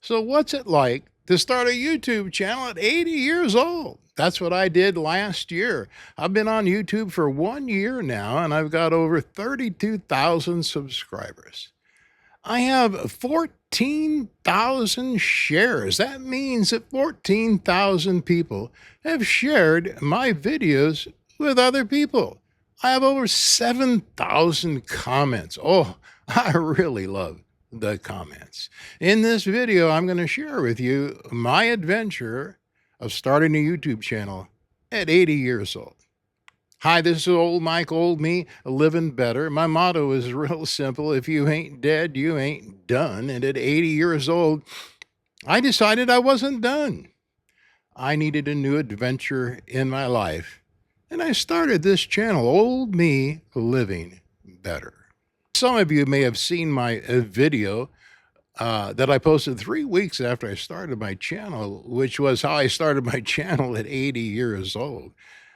So, what's it like to start a YouTube channel at 80 years old? That's what I did last year. I've been on YouTube for 1 year now, and I've got over 32,000 subscribers. I have 14,000 shares. That means that 14,000 people have shared my videos with other people. I have over 7,000 comments. Oh, I really love the comments. In this video, I'm going to share with you my adventure of starting a YouTube channel at 80 years old. Hi, this is old Mike, old me, living better. My motto is real simple. If you ain't dead, you ain't done. And at 80 years old, I decided I wasn't done. I needed a new adventure in my life. And I started this channel, Old Me Living Better. Some of you may have seen my video that I posted 3 weeks after I started my channel, which was how I started my channel at 80 years old.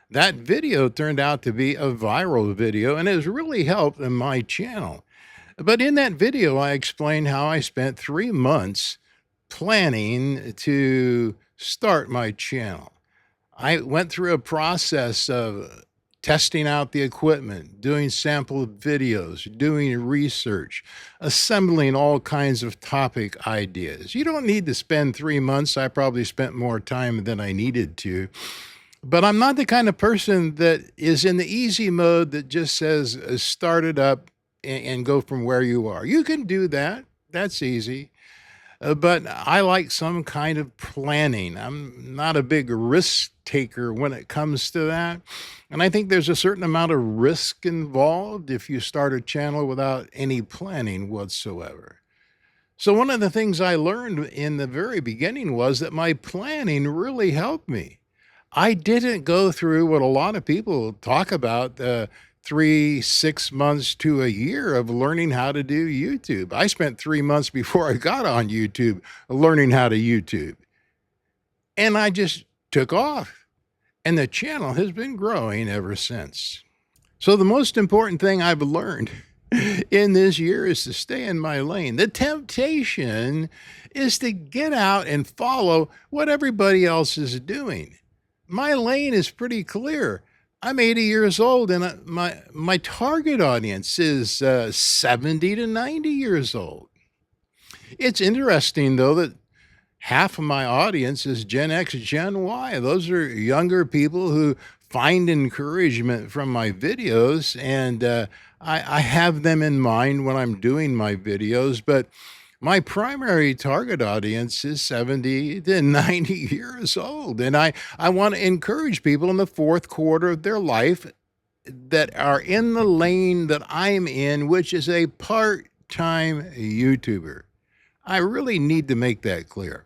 That video turned out to be a viral video and has really helped in my channel. But in that video, I explained how I spent 3 months planning to start my channel. I went through a process of testing out the equipment, doing sample videos, doing research, assembling all kinds of topic ideas. You don't need to spend 3 months. I probably spent more time than I needed to. But I'm not the kind of person that is in the easy mode that just says, start it up and go from where you are. You can do that. That's easy. But I like some kind of planning. I'm not a big risk taker when it comes to that. And I think there's a certain amount of risk involved if you start a channel without any planning whatsoever. So one of the things I learned in the very beginning was that my planning really helped me. I didn't go through what a lot of people talk about, 3, 6 months to a year of learning how to do YouTube. I spent 3 months before I got on YouTube learning how to YouTube. And I just took off. And the channel has been growing ever since. So the most important thing I've learned in this year is to stay in my lane. The temptation is to get out and follow what everybody else is doing. My lane is pretty clear. I'm 80 years old, and my target audience is 70 to 90 years old. It's interesting, though, that half of my audience is Gen X, Gen Y. Those are younger people who find encouragement from my videos, and I have them in mind when I'm doing my videos, but my primary target audience is 70 to 90 years old. And I want to encourage people in the fourth quarter of their life that are in the lane that I'm in, which is a part-time YouTuber. I really need to make that clear.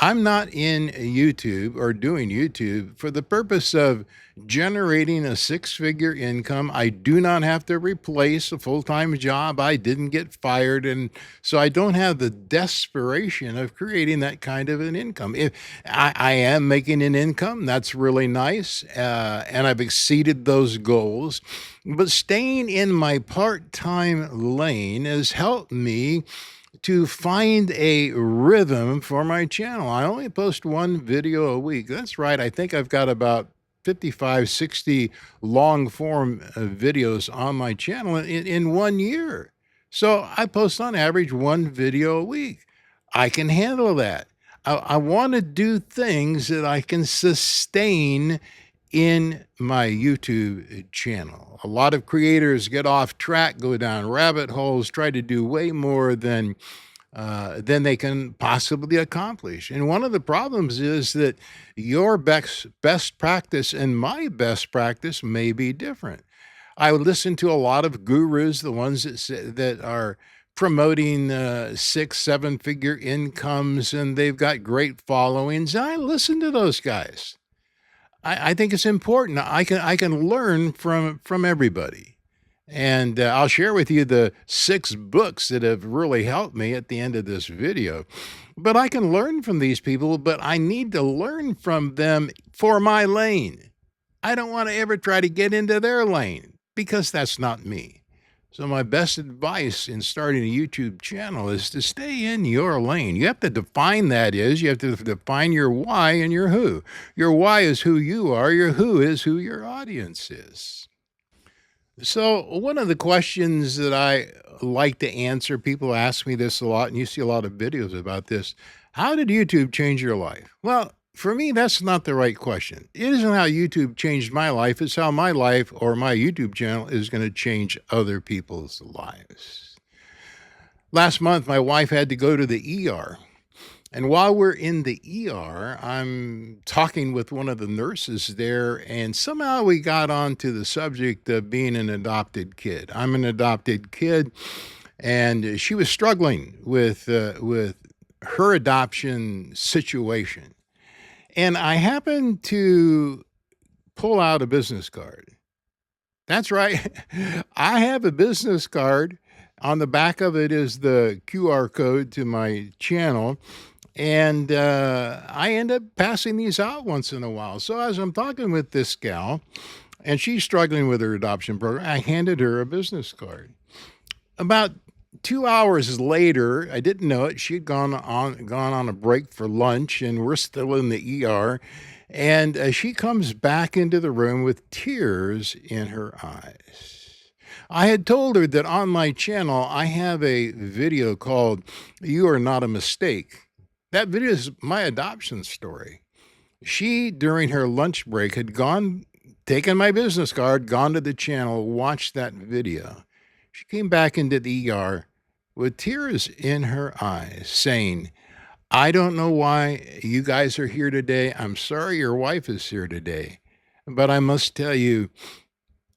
I'm not in YouTube or doing YouTube for the purpose of generating a six-figure income. I do not have to replace a full-time job. I didn't get fired, and so I don't have the desperation of creating that kind of an income. If I am making an income, that's really nice, and I've exceeded those goals. But staying in my part-time lane has helped me to find a rhythm for my channel. I only post one video a week. That's right. I think I've got about 55, 60 long form videos on my channel in 1 year. So I post on average one video a week. I can handle that. I want to do things that I can sustain in my YouTube channel. A lot of creators get off track, go down rabbit holes, try to do way more than they can possibly accomplish. And one of the problems is that your best practice and my best practice may be different. I would listen to a lot of gurus, the ones that are promoting 6, 7-figure incomes, and they've got great followings. I listen to those guys. I think it's important. I can learn from everybody. And I'll share with you the 6 books that have really helped me at the end of this video. But I can learn from these people, but I need to learn from them for my lane. I don't want to ever try to get into their lane because that's not me. So my best advice in starting a YouTube channel is to stay in your lane. You have to define that is, you have to define your why and your who. Your why is who you are, your who is who your audience is. So, one of the questions that I like to answer, people ask me this a lot, and you see a lot of videos about this. How did YouTube change your life? Well, for me, that's not the right question. It isn't how YouTube changed my life, it's how my life or my YouTube channel is going to change other people's lives. Last month, my wife had to go to the ER. And while we're in the ER, I'm talking with one of the nurses there, and somehow we got onto the subject of being an adopted kid. I'm an adopted kid, and she was struggling with her adoption situation. And I happened to pull out a business card. That's right. I have a business card. On the back of it is the QR code to my channel. And I end up passing these out once in a while. So as I'm talking with this gal, and she's struggling with her adoption program, I handed her a business card. About 2 hours later, I didn't know it. She had gone on a break for lunch, and we're still in the ER. And she comes back into the room with tears in her eyes. I had told her that on my channel, I have a video called "You Are Not a Mistake." That video is my adoption story. She, during her lunch break, had taken my business card, gone to the channel, watched that video. She came back into the ER with tears in her eyes, saying, "I don't know why you guys are here today. I'm sorry your wife is here today. But I must tell you,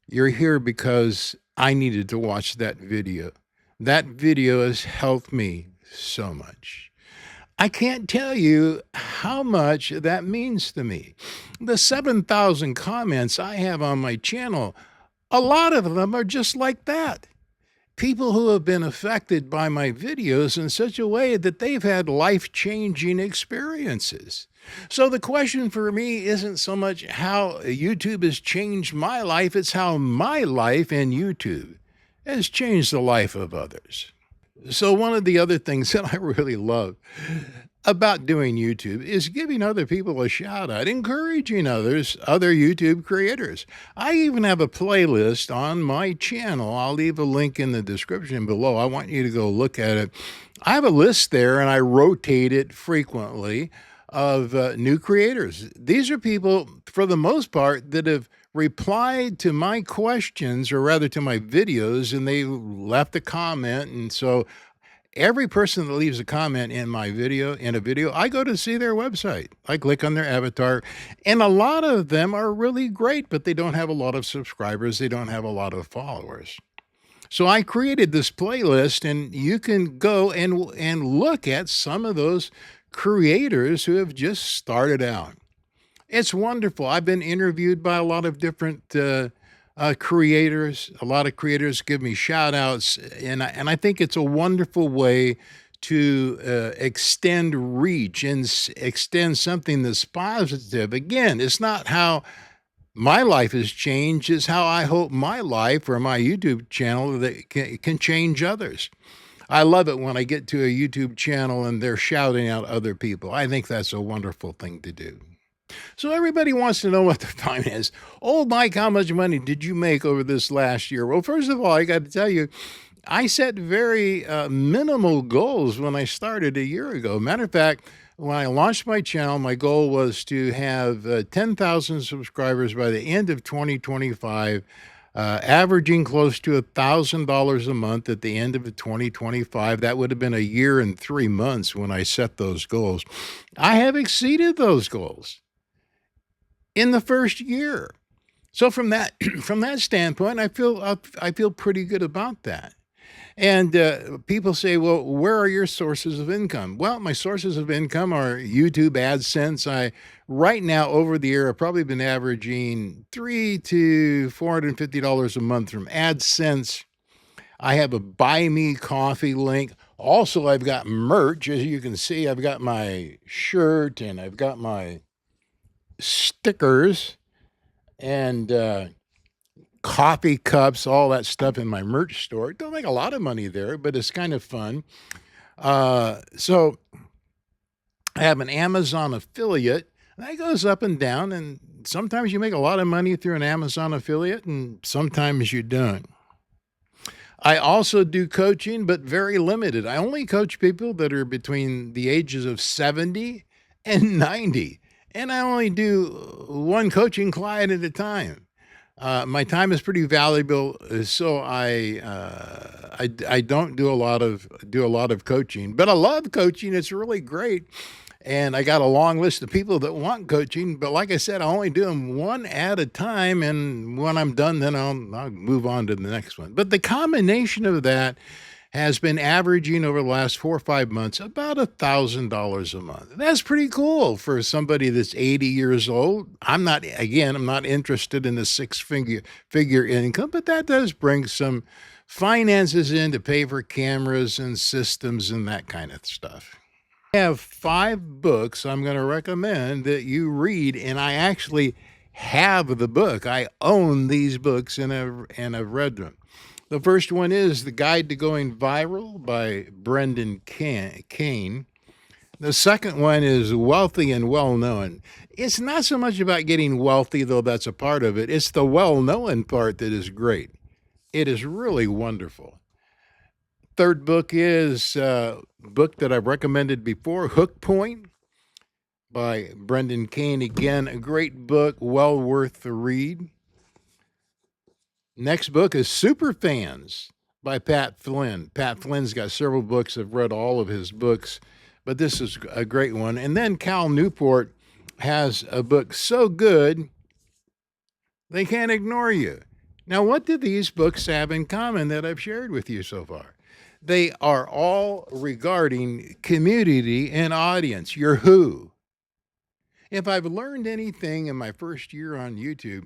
you're here because I needed to watch that video. That video has helped me so much." I can't tell you how much that means to me. The 7,000 comments I have on my channel, a lot of them are just like that. People who have been affected by my videos in such a way that they've had life-changing experiences. So the question for me isn't so much how YouTube has changed my life, it's how my life and YouTube has changed the life of others. So one of the other things that I really love about doing YouTube is giving other people a shout out, encouraging other YouTube creators. I even have a playlist on my channel. I'll leave a link in the description below. I want you to go look at it. I have a list there and I rotate it frequently of new creators. These are people, for the most part, that have replied to my questions, or rather to my videos, and they left a comment. And so every person that leaves a comment in a video, I go to see their website. I click on their avatar, and a lot of them are really great, but they don't have a lot of subscribers. They don't have a lot of followers. So I created this playlist, and you can go and look at some of those creators who have just started out. It's wonderful. I've been interviewed by a lot of different creators. A lot of creators give me shout outs, and I think it's a wonderful way to extend reach and extend something that's positive. Again, it's not how my life has changed, it's how I hope my life or my YouTube channel that can change others. I love it when I get to a YouTube channel and they're shouting out other people. I think that's a wonderful thing to do. So everybody wants to know what the time is. Oh, Mike, how much money did you make over this last year? Well, first of all, I got to tell you, I set very minimal goals when I started a year ago. Matter of fact, when I launched my channel, my goal was to have 10,000 subscribers by the end of 2025, averaging close to $1,000 a month at the end of 2025. That would have been a year and 3 months when I set those goals. I have exceeded those goals in the first year. So from that standpoint, I feel pretty good about that. And people say, well, where are your sources of income? Well, my sources of income are YouTube AdSense. Right now, over the year, I've probably been averaging $300 to $450 a month from AdSense. I have a Buy Me Coffee link. Also, I've got merch. As you can see, I've got my shirt and I've got my stickers. And coffee cups, all that stuff in my merch store. Don't make a lot of money there, but it's kind of fun. So I have an Amazon affiliate, and that goes up and down. And sometimes you make a lot of money through an Amazon affiliate, and sometimes you don't. I also do coaching, but very limited. I only coach people that are between the ages of 70 and 90. And I only do one coaching client at a time. My time is pretty valuable, so I don't do a lot of coaching, but I love coaching. It's really great. And I got a long list of people that want coaching, but like I said, I only do them one at a time. And when I'm done, then I'll move on to the next one. But the combination of that has been averaging over the last 4 or 5 months about $1,000 a month. That's pretty cool for somebody that's 80 years old. I'm not interested in the figure income, but that does bring some finances in to pay for cameras and systems and that kind of stuff. I have 5 books I'm going to recommend that you read, and I actually have the book. I own these books and I've read them. The first one is The Guide to Going Viral by Brendan Kane. The second one is Wealthy and Well-Known. It's not so much about getting wealthy, though that's a part of it. It's the well-known part that is great. It is really wonderful. Third book is a book that I've recommended before, Hook Point by Brendan Kane. Again, a great book, well worth the read. Next book is Superfans by Pat Flynn. Pat Flynn's got several books. I've read all of his books, but this is a great one. And then Cal Newport has a book so good, they can't ignore you. Now, what do these books have in common that I've shared with you so far? They are all regarding community and audience, your who. If I've learned anything in my first year on YouTube,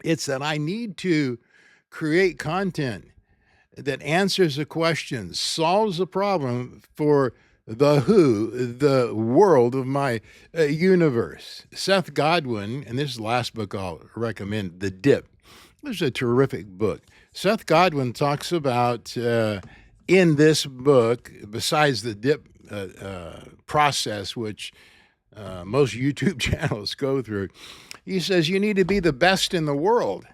it's that I need to create content that answers a question, solves a problem for the who, the world of my universe. Seth Godin, and this is the last book I'll recommend, The Dip. This is a terrific book. Seth Godin talks about, in this book, besides the dip process, which most YouTube channels go through, he says you need to be the best in the world.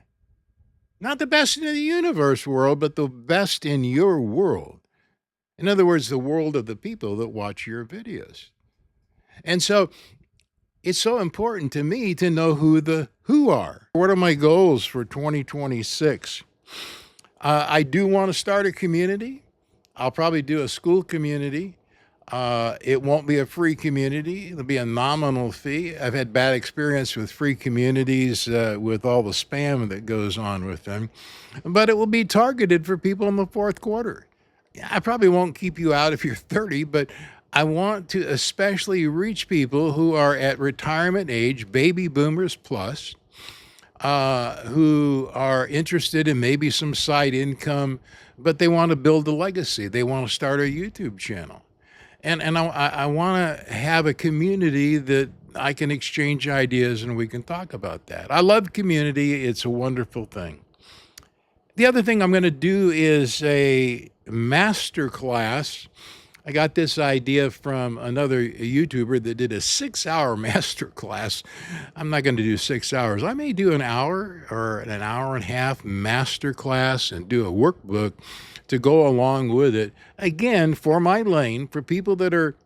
Not the best in the universe world, but the best in your world. In other words, the world of the people that watch your videos. And so it's so important to me to know who the who are. What are my goals for 2026? I do want to start a community. I'll probably do a school community. It won't be a free community. It'll be a nominal fee. I've had bad experience with free communities with all the spam that goes on with them. But it will be targeted for people in the fourth quarter. I probably won't keep you out if you're 30, but I want to especially reach people who are at retirement age, baby boomers plus, who are interested in maybe some side income, but they want to build a legacy. They want to start a YouTube channel. And I want to have a community that I can exchange ideas and we can talk about that. I love community. It's a wonderful thing. The other thing I'm going to do is a master class. I got this idea from another YouTuber that did a 6-hour master class. I'm not going to do 6 hours. I may do an hour or an hour and a half master class and do a workbook to go along with it. Again, for my lane, for people that are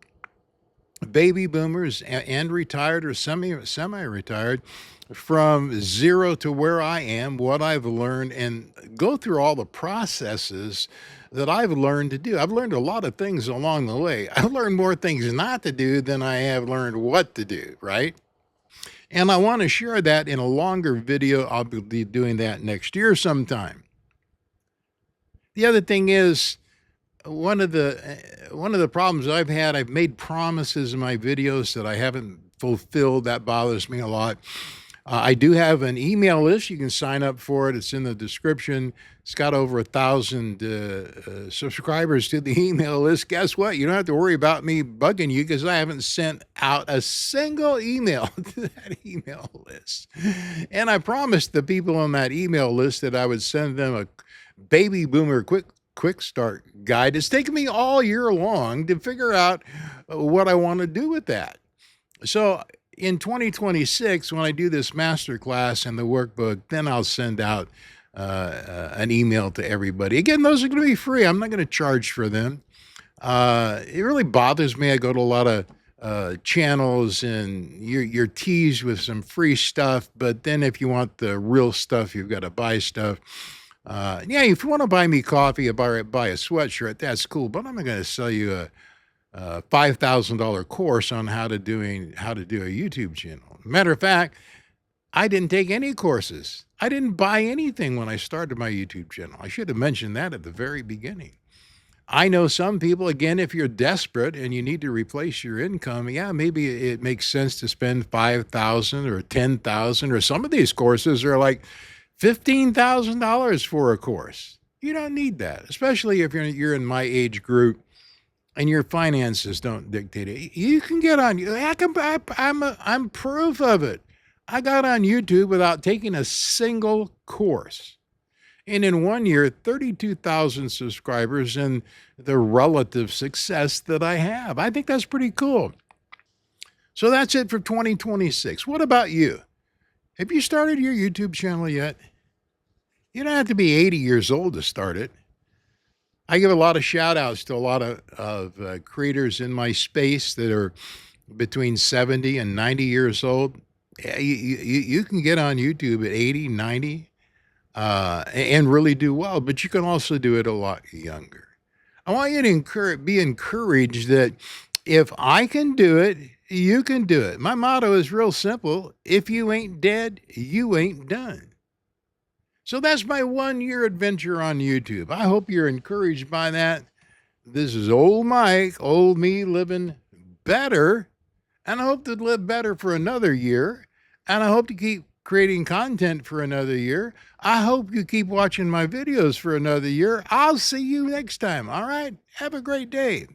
baby boomers and retired or semi-retired, from zero to where I am, what I've learned, and go through all the processes that I've learned to do. I've learned a lot of things along the way. I've learned more things not to do than I have learned what to do, right? And I want to share that in a longer video. I'll be doing that next year sometime. The other thing is, one of the problems I've had, I've made promises in my videos that I haven't fulfilled. That bothers me a lot. I do have an email list. You can sign up for it. It's in the description. It's got over 1,000 subscribers to the email list. Guess what? You don't have to worry about me bugging you because I haven't sent out a single email to that email list. And I promised the people on that email list that I would send them a baby boomer quick start guide. It's taken me all year long to figure out what I want to do with that. So in 2026, when I do this master class and the workbook, then I'll send out an email to everybody. Again, those are going to be free. I'm not going to charge for them. It really bothers me. I go to a lot of channels and you're teased with some free stuff, but then if you want the real stuff, you've got to buy stuff. Yeah, if you want to buy me coffee or buy a sweatshirt, that's cool. But I'm not going to sell you a $5,000 course on how to do a YouTube channel. Matter of fact, I didn't take any courses. I didn't buy anything when I started my YouTube channel. I should have mentioned that at the very beginning. I know some people, again, if you're desperate and you need to replace your income, yeah, maybe it makes sense to spend $5,000 or $10,000, or some of these courses are like $15,000 for a course. You don't need that, especially if you're in my age group and your finances don't dictate it. You can get on. I'm proof of it. I got on YouTube without taking a single course. And in 1 year, 32,000 subscribers and the relative success that I have. I think that's pretty cool. So that's it for 2026. What about you? Have you started your YouTube channel yet? You don't have to be 80 years old to start it. I give a lot of shout outs to a lot of creators in my space that are between 70 and 90 years old. Yeah, you can get on YouTube at 80, 90, and really do well, but you can also do it a lot younger. I want you to be encouraged that if I can do it, you can do it. My motto is real simple. If you ain't dead, you ain't done. So that's my 1 year adventure on YouTube. I hope you're encouraged by that. This is old Mike, old me living better. And I hope to live better for another year. And I hope to keep creating content for another year. I hope you keep watching my videos for another year. I'll see you next time. All right. Have a great day.